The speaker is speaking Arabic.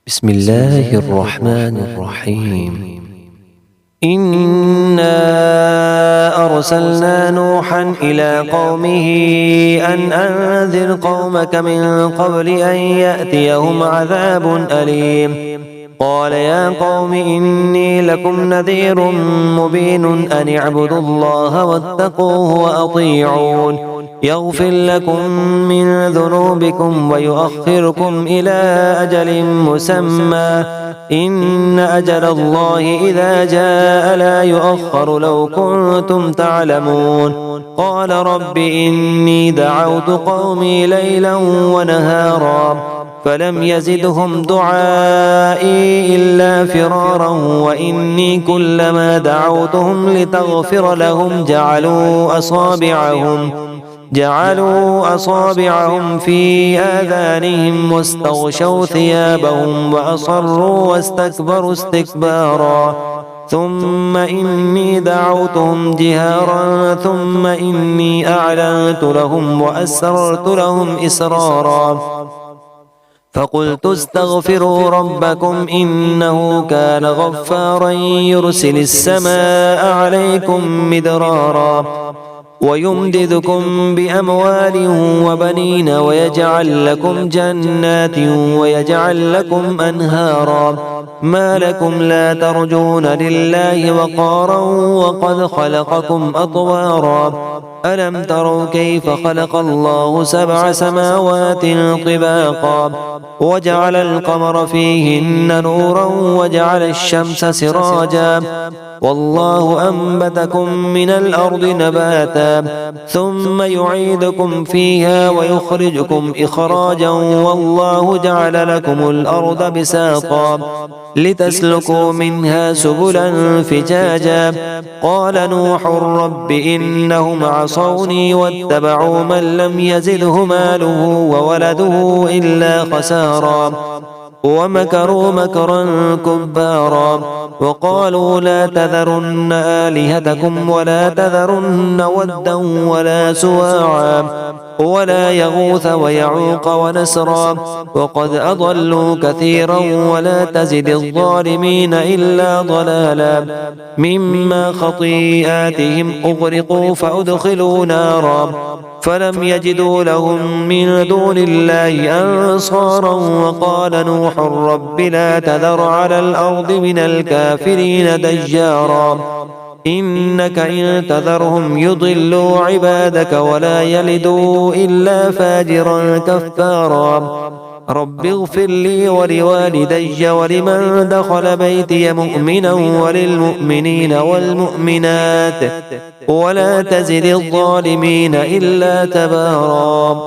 بسم الله الرحمن الرحيم. إنا أرسلنا نوحا إلى قومه أن أنذر قومك من قبل أن يأتيهم عذاب أليم. قال يا قوم إني لكم نذير مبين أن اعبدوا الله واتقوه وأطيعون يغفر لكم من ذنوبكم ويؤخركم إلى أجل مسمى إن أجل الله إذا جاء لا يؤخر لو كنتم تعلمون. قال رب إني دعوت قومي ليلا ونهارا فلم يزدهم دعائي إلا فرارا وإني كلما دعوتهم لتغفر لهم جعلوا أصابعهم في آذانهم واستغشوا ثيابهم وأصروا واستكبروا استكبارا ثم إني دعوتهم جهارا ثم إني أعلنت لهم وأسررت لهم إسرارا فقلت استغفروا ربكم إنه كان غفارا يرسل السماء عليكم مدرارا ويمددكم بأموال وبنين ويجعل لكم جنات ويجعل لكم أنهارا ما لكم لا ترجون لله وقارا وقد خلقكم أطوارا ألم تروا كيف خلق الله 7 سماوات طباقا وجعل القمر فيهن نورا وجعل الشمس سراجا والله أنبتكم من الأرض نباتا ثم يعيدكم فيها ويخرجكم إخراجا والله جعل لكم الأرض بساطا لتسلكوا منها سبلا فجاجا قال نوح رب إنهم عصوني واتبعوا من لم يزده ماله وولده إلا خسارا ومكروا مكرا كبارا وقالوا لا تذرن آلهتكم ولا تذرن ودا ولا سواعا ولا يغوث ويعوق ونسرا وقد أضلوا كثيرا ولا تزد الظالمين إلا ضلالا مما خطيئاتهم أغرقوا فأدخلوا نارا فلم يجدوا لهم من دون الله أنصارا وقال نوح رب لا تذر على الأرض من الكافرين ديارا إنك إن تذرهم يضلوا عبادك ولا يلدوا إلا فاجرا كفارا رب اغفر لي ولوالدي ولمن دخل بيتي مؤمنا وللمؤمنين والمؤمنات ولا تزد الظالمين إلا تبارا.